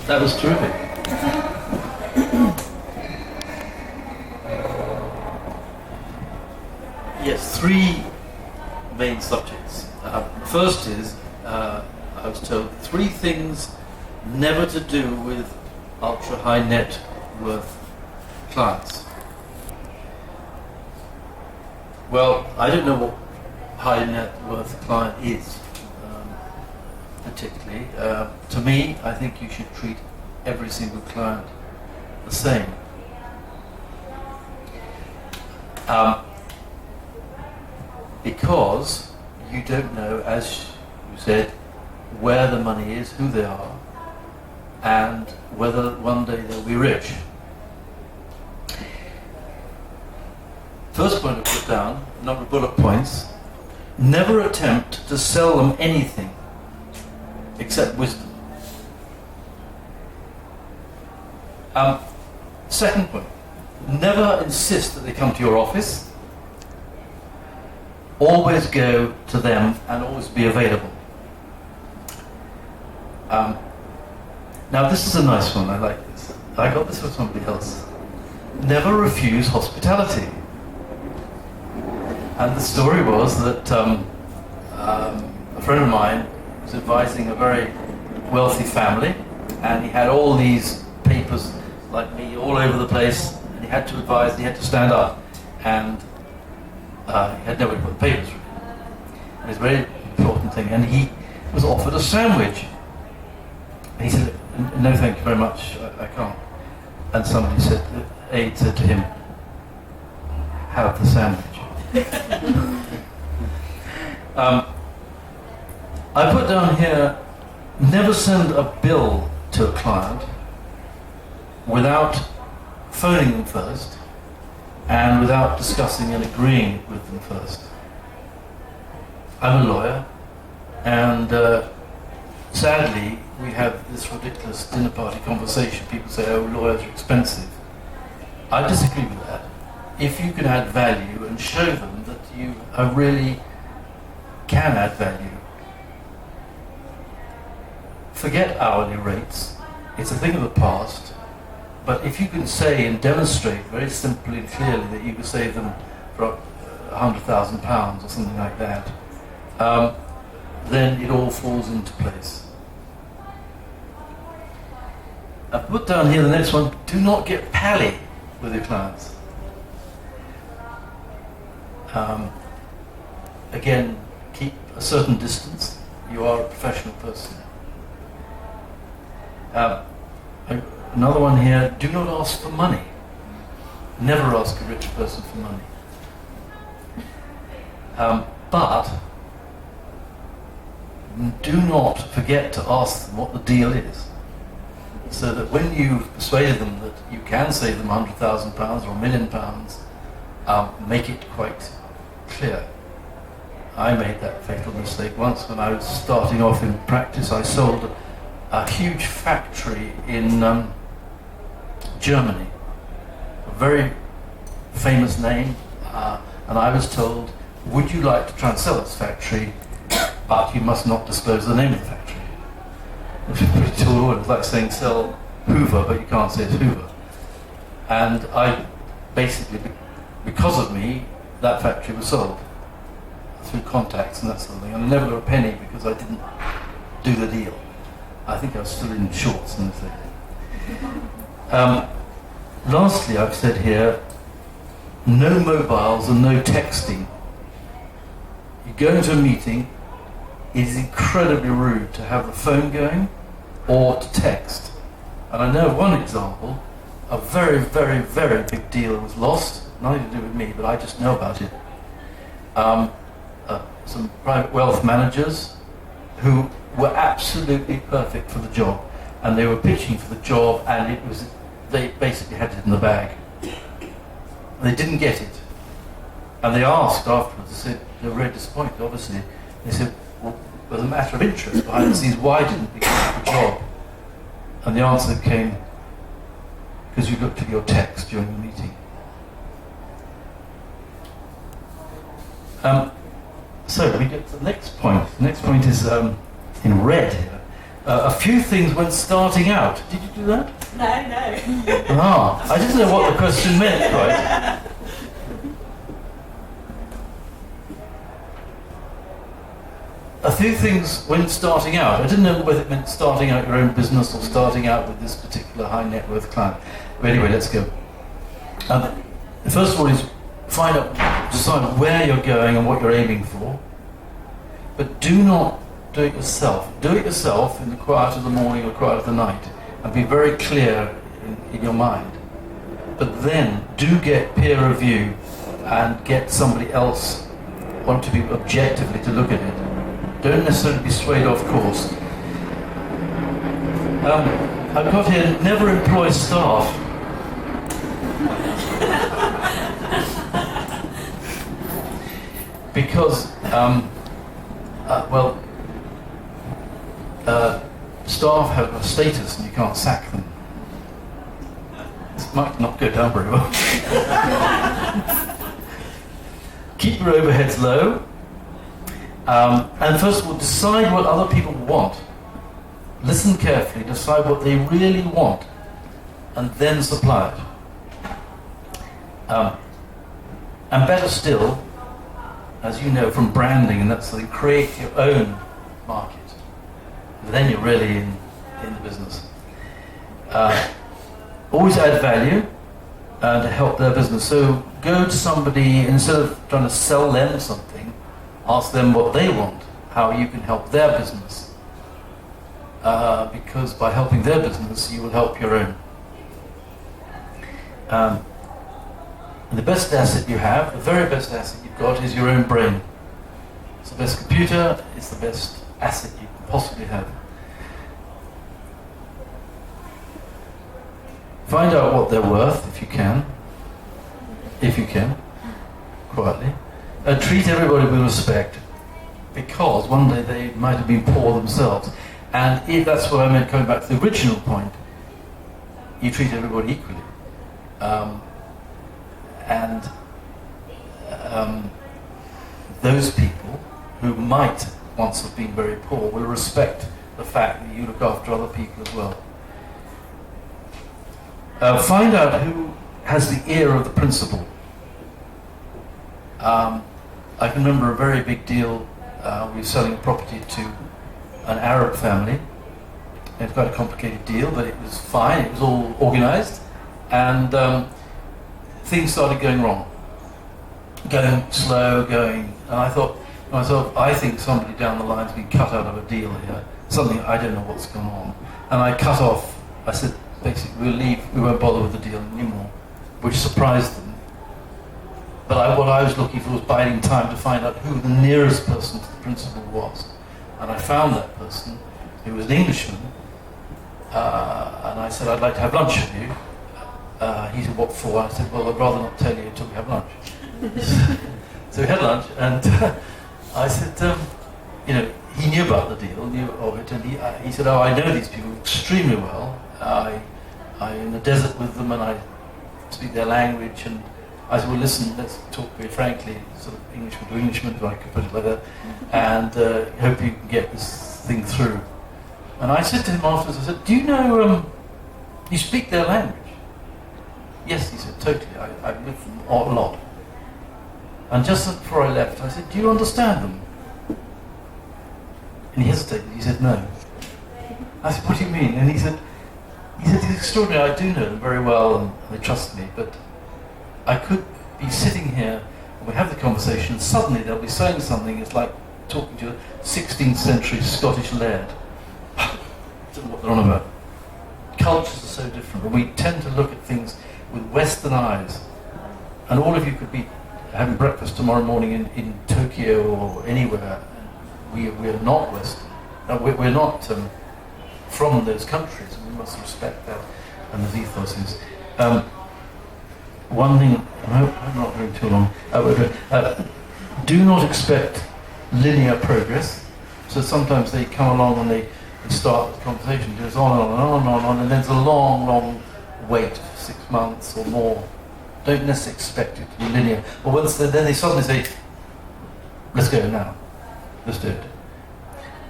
That was terrific. Yes, three main subjects. First is, I was told, three things never to do with ultra-high net worth clients. Well, I don't know what high net worth client is, particularly. To me, I think you should treat every single client the same. Because you don't know, as you said, where the money is, who they are, and whether one day they'll be rich. First point I put down, a number of bullet points. Never attempt to sell them anything except wisdom. Second point, never insist that they come to your office. Always go to them and always be available. Now this is a nice one, I like this. I got this from somebody else. Never refuse hospitality. And the story was that a friend of mine was advising a very wealthy family, and he had all these papers like me all over the place, and he had to advise, he had to stand up, and he had nowhere to put the papers through. And it's a very important thing, and he was offered a sandwich. And he said, "No, thank you very much, I can't." And somebody said, the aide said to him, "Have the sandwich." I put down here, never send a bill to a client without phoning them first and without discussing and agreeing with them first. I'm a lawyer, and sadly we have this ridiculous dinner party conversation. People say, "Oh, lawyers are expensive." I disagree with that. If you can add value and show them that you really can add value, forget hourly rates. It's a thing of the past. But if you can say and demonstrate very simply and clearly that you can save them for £100,000 or something like that, then it all falls into place. I've put down here the next one, do not get pally with your clients. Again, keep a certain distance. You are a professional person. Another one here, do not ask for money. Never ask a rich person for money. But do not forget to ask them what the deal is. So that when you've persuaded them that you can save them £100,000 or £1 million, make it quite clear. I made that fatal mistake once when I was starting off in practice. I sold a huge factory in Germany, a very famous name, and I was told, would you like to try and sell this factory, but you must not disclose the name of the factory. Which is pretty tall order. It's like saying sell Hoover, but you can't say it's Hoover. And I basically, because of me, that factory was sold through contacts and that sort of thing. And I never got a penny because I didn't do the deal. I think I was still in shorts and everything. Lastly, I've said here, no mobiles and no texting. You go into a meeting, it is incredibly rude to have the phone going or to text. And I know of one example, a very, very, very big deal was lost, nothing to do with me, but I just know about it. Some private wealth managers who were absolutely perfect for the job, and they were pitching for the job, and they basically had it in the bag. They didn't get it. And they asked afterwards, they said, they were very disappointed, obviously. They said, well, as a matter of interest behind the scenes, why didn't we get the job? And the answer came, because you looked at your text during the meeting. So we get to the next point. The next point is in red here. A few things when starting out. Did you do that? No. I didn't know what the question meant, right? A few things when starting out. I didn't know whether it meant starting out your own business or starting out with this particular high net worth client. But anyway, let's go. First of all is decide where you're going and what you're aiming for. But do not do it yourself. Do it yourself in the quiet of the morning or quiet of the night, and be very clear in your mind. But then do get peer review and get somebody else want to be objectively to look at it. Don't necessarily be swayed off course. I've got here, never employ staff. Because, staff have a status and you can't sack them. This might not go down very well. Keep your overheads low. And first of all, decide what other people want. Listen carefully, decide what they really want, and then supply it. And better still, as you know from branding, and that's like, create your own market. Then you're really in the business. Always add value to help their business. So go to somebody, instead of trying to sell them something, ask them what they want, how you can help their business. Because by helping their business, you will help your own. And the best asset you have, the very best asset you've got, is your own brain. It's the best computer, it's the best asset you can possibly have. Find out what they're worth, if you can, quietly. And treat everybody with respect, because one day they might have been poor themselves. And if that's what I meant, coming back to the original point, you treat everybody equally. Those people who might once have been very poor will respect the fact that you look after other people as well. Find out who has the ear of the principal. I can remember a very big deal. We were selling a property to an Arab family. It was quite a complicated deal, but it was fine. It was all organised, and things started going wrong, going slow, and I thought to myself, I think somebody down the line's been cut out of a deal here. Something, I don't know what's going on, and I cut off. I said, basically, we'll leave. We won't bother with the deal anymore, which surprised them. But what I was looking for was biding time to find out who the nearest person to the principal was. And I found that person, who was an Englishman, and I said, I'd like to have lunch with you. He said, what for? I said, well, I'd rather not tell you until we have lunch. So we had lunch, and I said, he knew about the deal, knew of it, and he said, oh, I know these people extremely well. I'm in the desert with them, and I speak their language, and I said, well, listen, let's talk very frankly, sort of Englishman to Englishman, if I could put it like that, and hope you can get this thing through. And I said to him afterwards, I said, do you know, you speak their language? Yes, he said, totally, I'm with them a lot. And just before I left, I said, do you understand them? And he hesitated, he said, no. I said, what do you mean? And he said, it's extraordinary, I do know them very well, and they trust me, but I could be sitting here, and we have the conversation, and suddenly they'll be saying something, it's like talking to a 16th century Scottish laird. I don't know what they're on about. Cultures are so different, and we tend to look at things with Western eyes. And all of you could be having breakfast tomorrow morning in Tokyo or anywhere. We're not Western. We're not from those countries, and we must respect that, and the ethos is. One thing, I hope I'm not going too long, do not expect linear progress. So sometimes they come along and they start the conversation, it goes on and on and on and on, and there's a long, long wait, 6 months or more. Don't necessarily expect it to be linear. But then they suddenly say, let's go now, let's do it.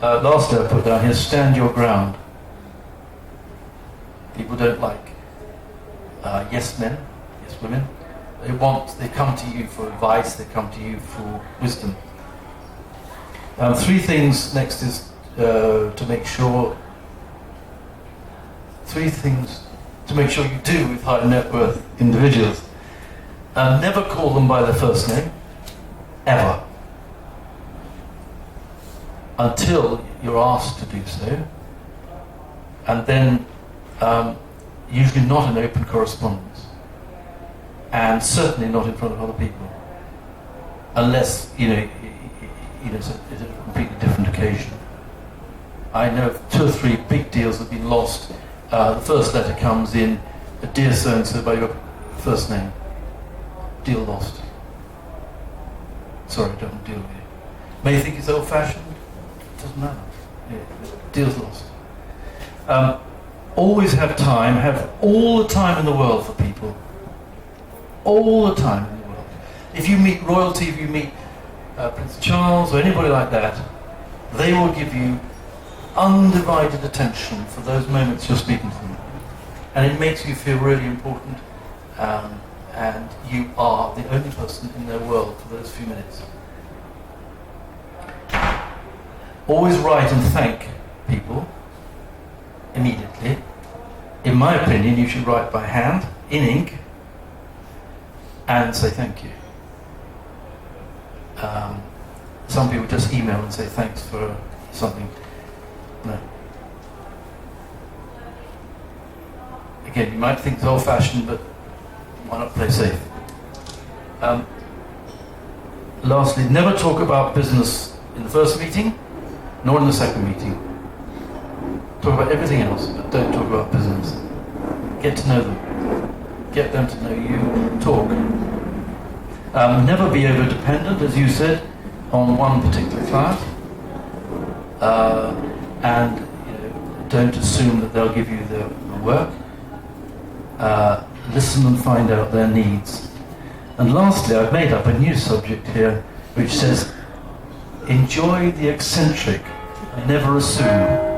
Lastly, I put down here, stand your ground. People don't like yes men, yes women. They come to you for advice, they come to you for wisdom. 3 things next is to make sure you do with high net worth individuals. Never call them by their first name, ever, until you're asked to do so, and then usually not in open correspondence, and certainly not in front of other people, unless it's a completely different occasion. I know of 2 or 3 big deals that have been lost. The first letter comes in, dear so-and-so, by your first name. Deal lost. Sorry, don't deal with you. May you think it's old-fashioned? Doesn't matter. Yeah, deal's lost. Always have time, have all the time in the world for people. All the time in the world. If you meet royalty, if you meet Prince Charles or anybody like that, they will give you undivided attention for those moments you're speaking to them. And it makes you feel really important, and you are the only person in their world for those few minutes. Always write and thank people immediately. In my opinion, you should write by hand, in ink, and say thank you. Some people just email and say thanks for something. No. Again, you might think it's old-fashioned, but why not play safe? Lastly, never talk about business in the first meeting, nor in the second meeting. Talk about everything else, but don't talk about business. Get to know them. Get them to know you. Talk. Never be over-dependent, as you said, on one particular client. And don't assume that they'll give you the work. Listen and find out their needs. And lastly, I've made up a new subject here, which says, enjoy the eccentric, never assume.